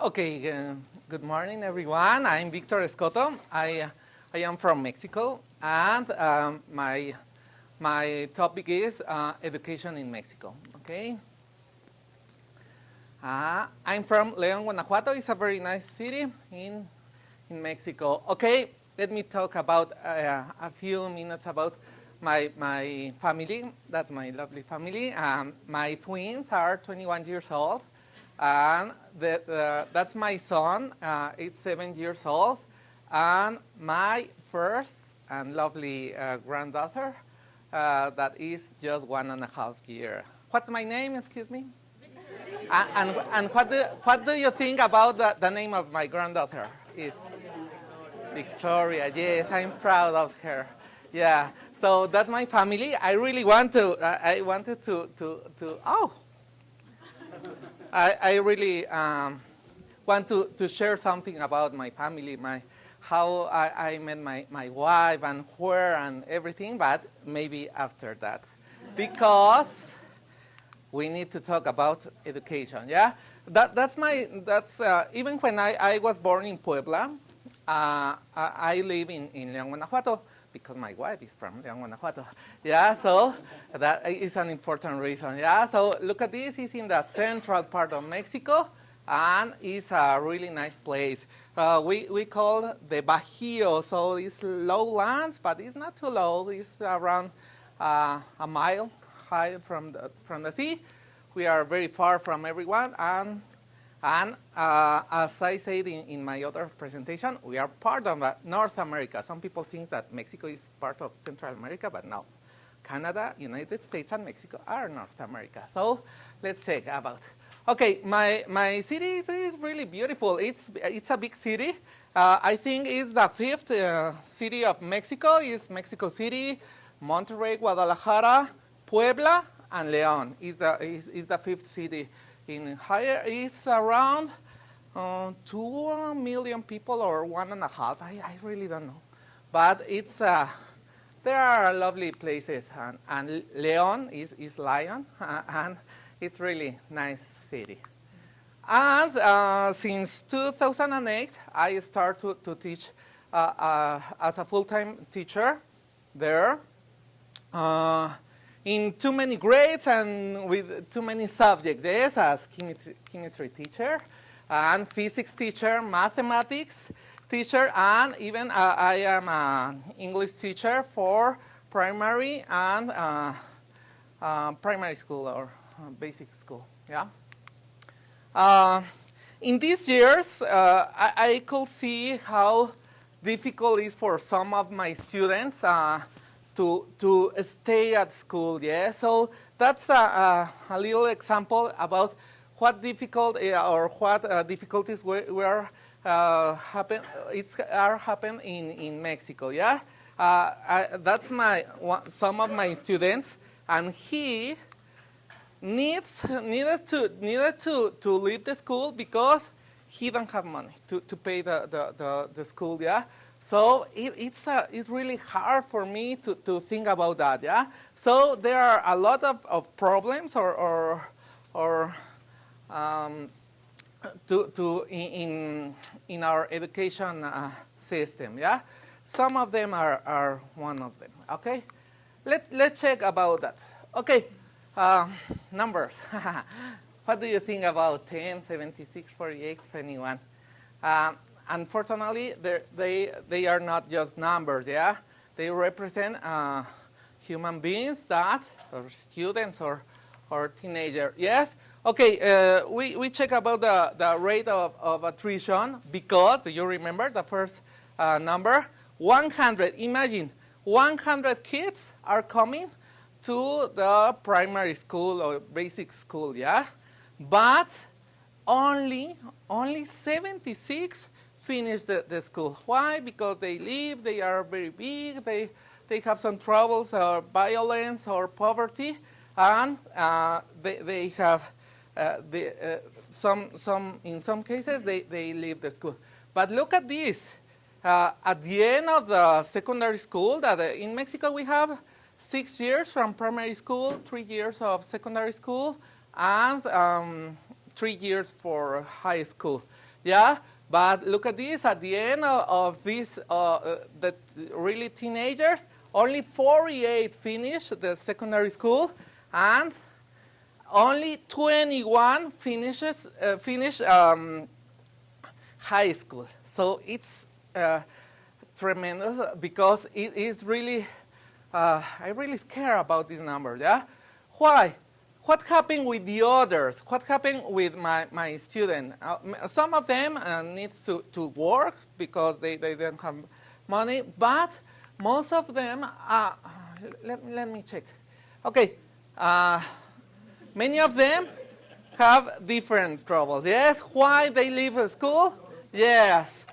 Okay, good morning, everyone. I'm Victor Escoto. I am from Mexico, and my topic is education in Mexico. Okay, I'm from León, Guanajuato. It's a very nice city in Mexico. Okay, let me talk about a few minutes about my family. That's my lovely family. My twins are 21 years old. And that's my son. He's 7 years old. And my first and lovely granddaughter that is just 1.5 years. What's my name, excuse me? And what do you think about the name of my granddaughter? Is Victoria. Yes, I'm proud of her. Yeah. So that's my family. I really want to. I wanted to. Oh. I really want to share something about my family, how I met my wife and where and everything, but maybe after that, because we need to talk about education. Yeah, that's even when I was born in Puebla, I live in León, Guanajuato, because my wife is from León, Guanajuato. Yeah, so that is an important reason. Yeah, so look at this. It's in the central part of Mexico, and it's a really nice place. We call the Bajío, so it's lowlands, but it's not too low. It's around a mile high from the sea. We are very far from everyone, and as I said in my other presentation, we are part of North America. Some people think that Mexico is part of Central America, but no. Canada, United States, and Mexico are North America. So let's check about. Okay, my city is really beautiful. It's a big city. I think it's the fifth city of Mexico. It's Mexico City, Monterrey, Guadalajara, Puebla, and León. Is the fifth city. In higher, it's around 2 million people or 1.5. I really don't know, but it's there are lovely places, and León is lion, and it's really nice city. And since 2008, I started to teach as a full-time teacher there. In too many grades and with too many subjects, yes, as chemistry teacher, and physics teacher, mathematics teacher, and even I am an English teacher for primary and primary school or basic school, yeah. In these years, I could see how difficult it is for some of my students to stay at school, yeah. So that's a little example about what difficult or what difficulties were happen in Mexico, yeah. That's some of my students, and he needed to leave the school because he don't have money to pay the school, yeah. So it's really hard for me to think about that, yeah. So there are a lot of problems in our education system, yeah. Some of them are one of them. Okay, let's check about that. Okay, numbers. What do you think about 10, 76, 48, 21? Unfortunately, they are not just numbers, yeah? They represent human beings or students or teenagers, yes? Okay, we check about the rate of attrition because, do you remember the first number? 100, imagine, 100 kids are coming to the primary school or basic school, yeah? But only 76 finish the school. Why? Because they leave, they are very big, they have some troubles or violence or poverty, and they have in some cases they leave the school. But look at this. At the end of the secondary school, that in Mexico we have 6 years from primary school, 3 years of secondary school, and 3 years for high school. Yeah, but look at this. At the end of this, the really teenagers, only 48 finish the secondary school, and only 21 finish high school. So it's tremendous because it is really, I really care about this number, yeah? Why? What happened with the others? What happened with my student? Some of them need to work because they don't have money, but most of them, let me check. Okay, many of them have different troubles. Yes, why they leave school? Yes.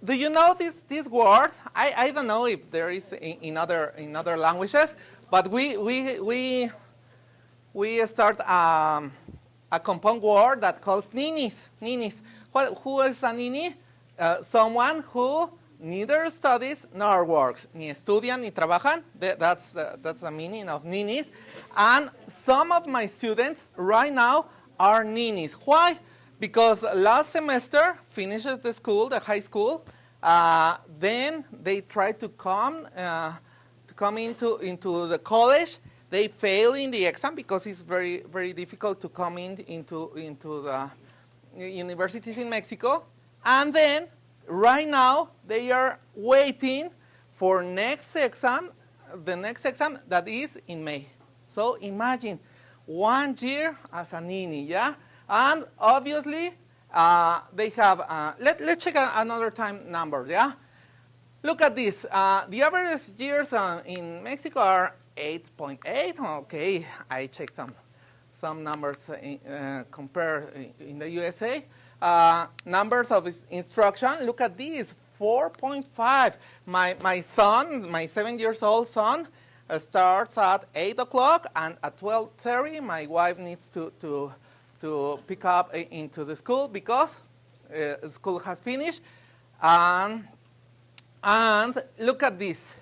Do you know this word? I don't know if there is in other languages, but we start a compound word that calls ninis. Ninis. Who is a nini? Someone who neither studies nor works. Ni estudian ni trabajan. That's the meaning of ninis. And some of my students right now are ninis. Why? Because last semester finishes the school, the high school. Then they try to come into the college. They fail in the exam because it's very, very difficult to come into the universities in Mexico. And then, right now, they are waiting for the next exam that is in May. So imagine 1 year as a nini, yeah? And obviously, they have, let's check another time numbers, yeah? Look at this. The average years in Mexico are 8.8. Okay, I checked some numbers compared in the USA. Numbers of instruction, look at this, 4.5. My son, my 7-year-old son, starts at 8 o'clock, and at 12:30 my wife needs to pick up into the school because school has finished. And look at this.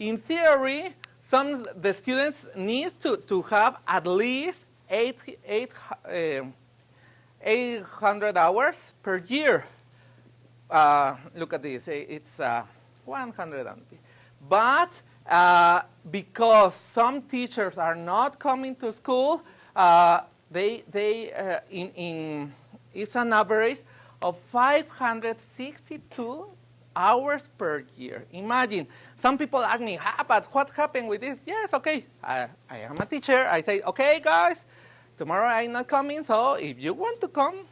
In theory, the students need to have at least 800 hours per year. Look at this. It's 150. But because some teachers are not coming to school, it's an average of 562 hours per year. Imagine. Some people ask me, but what happened with this? Yes, okay. I am a teacher. I say, okay, guys, tomorrow I'm not coming, so if you want to come,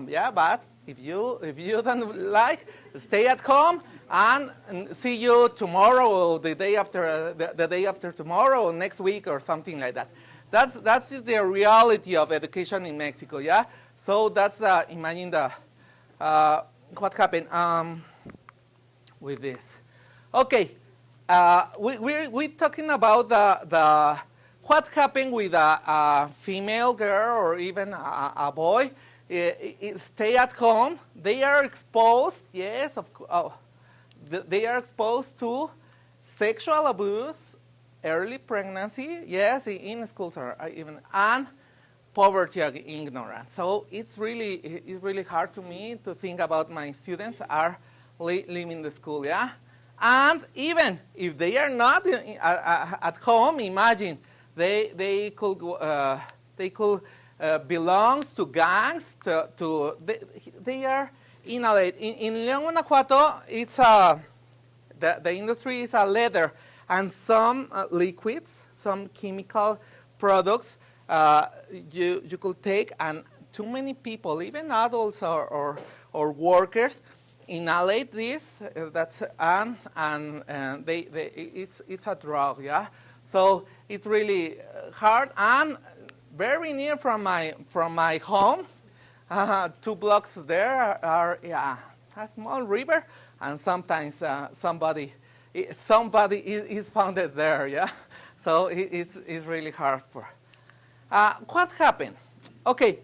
yeah. But if you don't like, stay at home and see you tomorrow, or the day after tomorrow, or next week, or something like that. That's the reality of education in Mexico, yeah. So that's imagine what happened with this. Okay, we're talking about the what happened with a female girl or even a boy. Stay at home. They are exposed. Yes, of course. They are exposed to sexual abuse, early pregnancy. Yes, in schools are even and poverty and ignorance. So it's really hard to me to think about my students are leaving the school. Yeah. And even if they are not at home, imagine they could belongs to gangs. They are inhaled. In León, Guanajuato, it's the industry is a leather and some liquids, some chemical products you could take, and too many people, even adults or workers, inhalate this. That's it's a drug, yeah. So it's really hard and very near from my home. 2 blocks there are a small river, and sometimes somebody is founded there, yeah. So it's really hard for. What happened? Okay,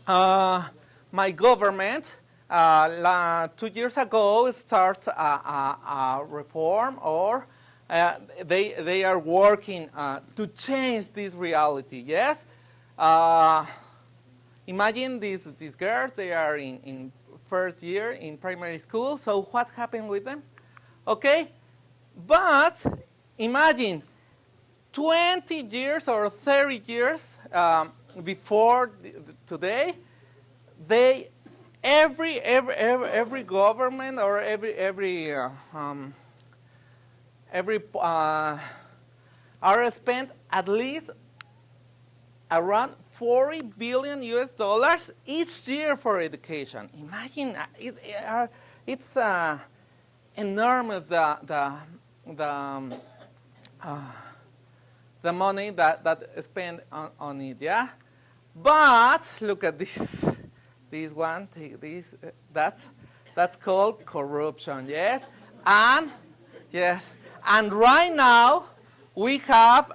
my government 2 years ago starts a reform, or they are working to change this reality. Yes. Imagine these girls, they are in first year in primary school, so what happened with them? Okay, but imagine 20 years or 30 years before today, every government or every are spent at least around 40 billion US dollars each year for education. Imagine it's enormous the money that is spent on it, yeah. But look at this one, this that's called corruption, yes, and right now we have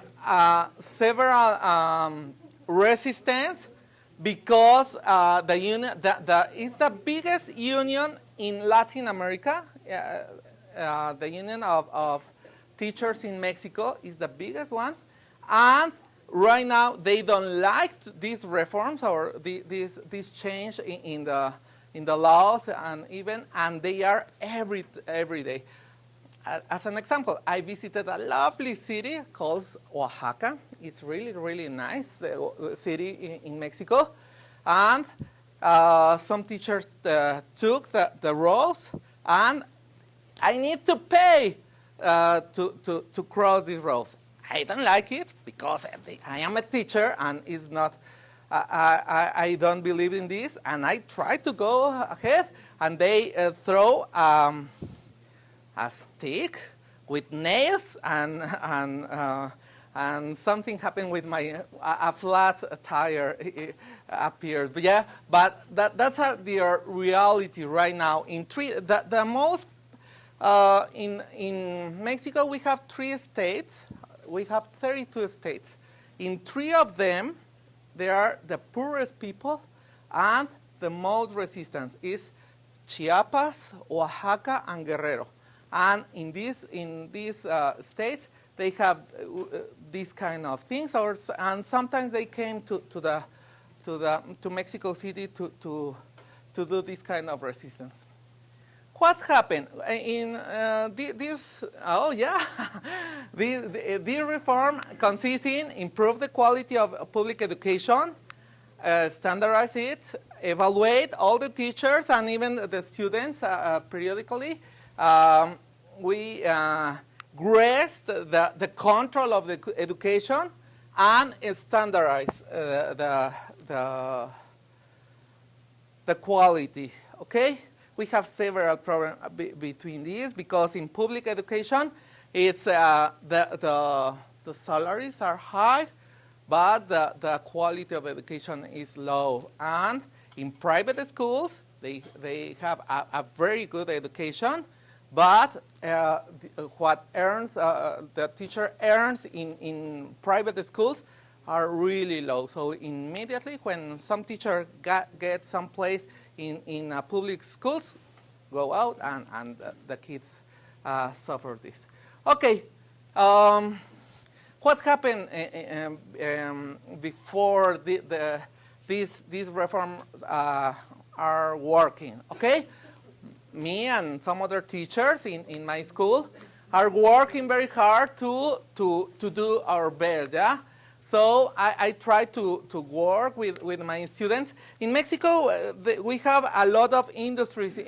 several resistance because the union is the biggest union in Latin America. The union of teachers in Mexico is the biggest one, and right now they don't like these reforms or this change in the laws and they are every day. As an example, I visited a lovely city called Oaxaca. It's really, really nice, the city in Mexico. And some teachers took the roads, and I need to pay to cross these roads. I don't like it because I am a teacher and it's not, I don't believe in this. And I try to go ahead, and they throw a stick with nails, and something happened with a flat tire appeared. But that's the reality right now. The most in Mexico we have 3 states. We have 32 states. In 3 of them, they are the poorest people, and the most resistance is Chiapas, Oaxaca, and Guerrero. And in these states, they have these kind of things, and sometimes they came to Mexico City to do this kind of resistance. What happened in this? Oh yeah, this reform consists in improve the quality of public education, standardize it, evaluate all the teachers and even the students periodically. We grasp the control of the education and standardize the quality. Okay. We have several problems between these because in public education, it's the salaries are high, but the quality of education is low. And in private schools, they have a very good education, but what the teacher earns in private schools are really low. So immediately when some teacher gets some place in public schools, go out and the kids suffer this. Okay, what happened before these reforms are working? Okay, me and some other teachers in my school are working very hard to do our best. Yeah. So I try to work with my students. In Mexico, we have a lot of industries,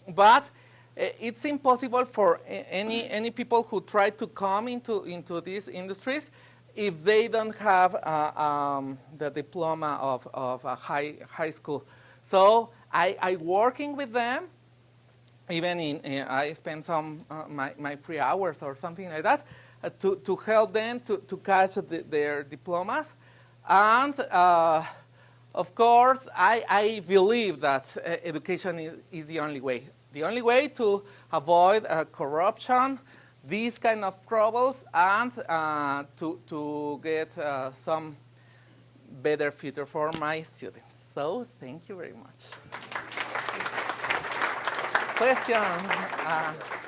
but it's impossible for any people who try to come into these industries if they don't have the diploma of a high school. So I working with them. Even I spend some my free hours or something like that. To help them to catch their diplomas. And of course, I believe that education is the only way. The only way to avoid corruption, these kind of troubles, and to get some better future for my students. So thank you very much. Question?